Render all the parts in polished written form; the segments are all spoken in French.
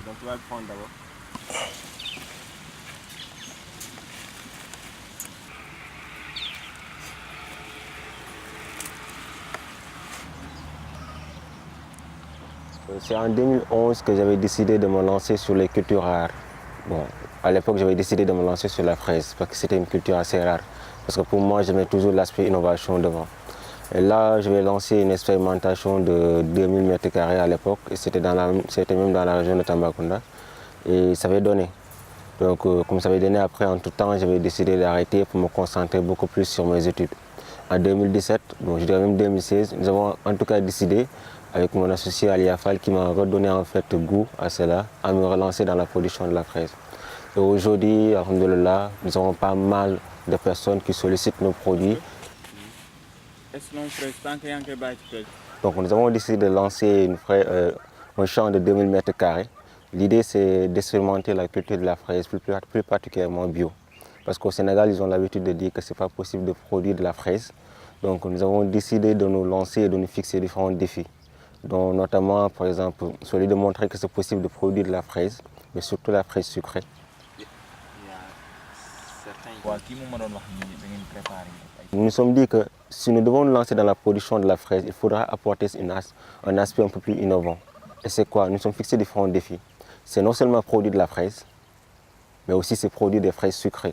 Donc tu vas le prendre d'abord. C'est en 2011 que j'avais décidé de me lancer sur les cultures rares. Bon, à l'époque, j'avais décidé de me lancer sur la fraise parce que c'était une culture assez rare. Parce que pour moi, je mets toujours l'aspect innovation devant. Et là, je vais lancer une expérimentation de 2000 m² à l'époque. Et c'était même dans la région de Tambacounda. Et ça avait donné. Donc, comme ça avait donné après, en tout temps, j'avais décidé d'arrêter pour me concentrer beaucoup plus sur mes études. En 2017, bon, je dirais même 2016, nous avons en tout cas décidé, avec mon associé Ali Afal, qui m'a redonné en fait goût à cela, à me relancer dans la production de la fraise. Et aujourd'hui, alhamdoulilah, nous avons pas mal de personnes qui sollicitent nos produits. Donc nous avons décidé de lancer un champ de 2000 m². L'idée c'est d'expérimenter la culture de la fraise, plus particulièrement bio. Parce qu'au Sénégal, ils ont l'habitude de dire que ce n'est pas possible de produire de la fraise. Donc nous avons décidé de nous lancer et de nous fixer différents défis. Donc, notamment, par exemple, celui de montrer que c'est possible de produire de la fraise, mais surtout la fraise sucrée. Nous nous sommes dit que si nous devons nous lancer dans la production de la fraise, il faudra apporter un aspect un peu plus innovant. Et c'est quoi? Nous sommes fixés différents défis. C'est non seulement produire de la fraise, mais aussi c'est produire des fraises sucrées.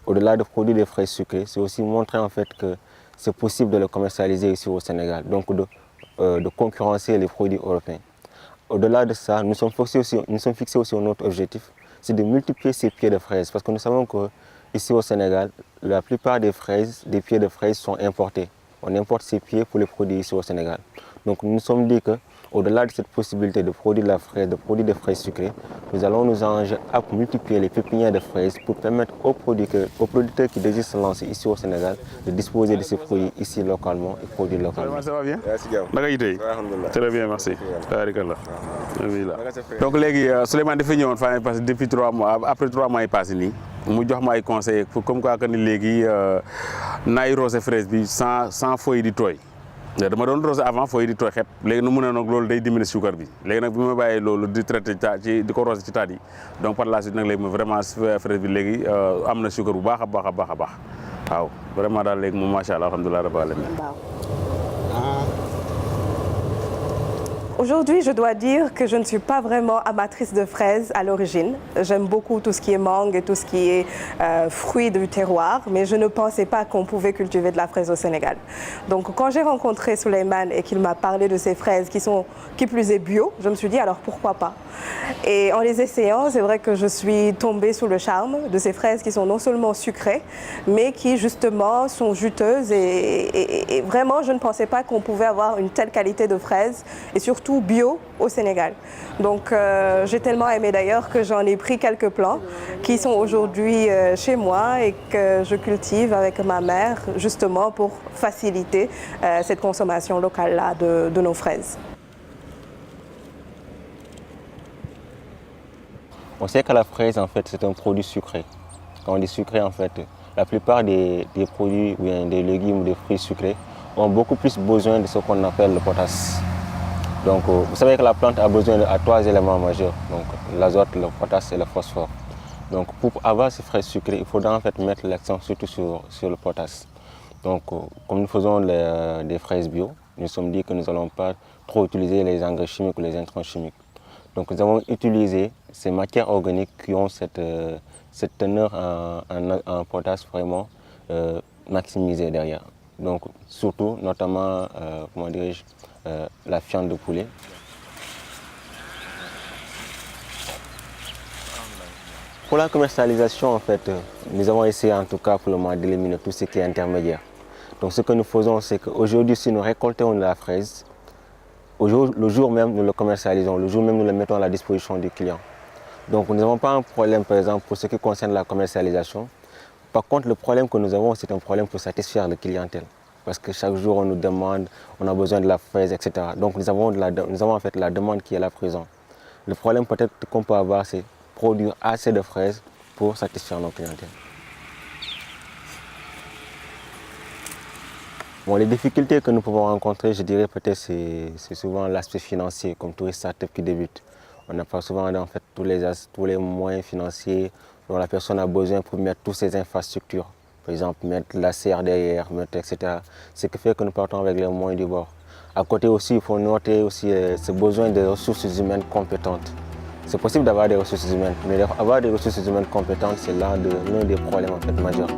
Au-delà de produire des fraises sucrées, c'est aussi montrer en fait que c'est possible de le commercialiser ici au Sénégal, donc de concurrencer les produits européens. Au-delà de ça, nous sommes fixés aussi un autre objectif, c'est de multiplier ces pieds de fraises, parce que nous savons qu'ici au Sénégal, la plupart des pieds de fraises sont importés. On importe ces pieds pour les produire ici au Sénégal. Donc nous nous sommes dit qu'au-delà de cette possibilité de produire de la fraise, de produire des fraises sucrées, nous allons nous engager à multiplier les pépinières de fraises pour permettre aux producteurs qui désirent se lancer ici au Sénégal de disposer de ces produits ici localement et produire localement. Ça va bien? Très bien, merci. Donc Souleymane dafa ñëwoon fan parce que depuis 3 mois, après 3 mois yi passé nii mu jox ma ay conseils comme quoi que ni léegi naay roose fraise bi sans feuilles di tooy. dama doon rosé avant feuilles di tooy xet léegi nu mu ne nag loolu day diminuer suukar bi léegi nag bi ma bàyyee loolu di traité di ko rosé ci taat yi donc par la suite nag léegi vraiment fraise bi léegi am na suukar bu baax a baax a baax a baax waaw vraiment daal léegi moom macha allah alhamdulilah rabbil alamin. Aujourd'hui, je dois dire que je ne suis pas vraiment amatrice de fraises à l'origine. J'aime beaucoup tout ce qui est mangue et tout ce qui est fruits du terroir, mais je ne pensais pas qu'on pouvait cultiver de la fraise au Sénégal. Donc quand j'ai rencontré Souleymane et qu'il m'a parlé de ces fraises qui plus est bio, je me suis dit alors pourquoi pas. Et en les essayant, c'est vrai que je suis tombée sous le charme de ces fraises qui sont non seulement sucrées, mais qui justement sont juteuses et vraiment je ne pensais pas qu'on pouvait avoir une telle qualité de fraises et surtout bio au Sénégal. Donc j'ai tellement aimé d'ailleurs que j'en ai pris quelques plants qui sont aujourd'hui chez moi et que je cultive avec ma mère justement pour faciliter cette consommation locale-là de nos fraises. On sait que la fraise, en fait, c'est un produit sucré. Quand on dit sucré, en fait, la plupart des produits, ou bien des légumes ou des fruits sucrés ont beaucoup plus besoin de ce qu'on appelle le potasse. Donc, vous savez que la plante a besoin de 3 éléments majeurs, donc l'azote, le potasse et le phosphore. Donc, pour avoir ces fraises sucrées, il faudra en fait mettre l'accent surtout sur le potasse. Donc, comme nous faisons des fraises bio, nous nous sommes dit que nous n'allons pas trop utiliser les engrais chimiques ou les intrants chimiques. Donc nous avons utilisé ces matières organiques qui ont cette teneur en potasse vraiment maximisée derrière. Donc surtout, notamment, comment dirais-je, la viande de poulet. Pour la commercialisation, en fait, nous avons essayé en tout cas pour le moment d'éliminer tout ce qui est intermédiaire. Donc ce que nous faisons, c'est qu'aujourd'hui, si nous récoltons de la fraise, le jour même, nous le commercialisons, le jour même, nous le mettons à la disposition du client. Donc, nous n'avons pas un problème, par exemple, pour ce qui concerne la commercialisation. Par contre, le problème que nous avons, c'est un problème pour satisfaire la clientèle. Parce que chaque jour, on nous demande, on a besoin de la fraise, etc. Donc, nous avons en fait la demande qui est là présent. Le problème peut-être qu'on peut avoir, c'est produire assez de fraises pour satisfaire nos clientèles. Bon, les difficultés que nous pouvons rencontrer, je dirais peut-être c'est souvent l'aspect financier, comme tous les startups qui débutent. On n'a pas souvent en fait, tous les moyens financiers dont la personne a besoin pour mettre toutes ces infrastructures. Par exemple, mettre la CR derrière, etc. Ce qui fait que nous partons avec les moyens du bord. À côté aussi, il faut noter aussi ce besoin de ressources humaines compétentes. C'est possible d'avoir des ressources humaines, mais avoir des ressources humaines compétentes, c'est l'un des problèmes en fait, majeurs.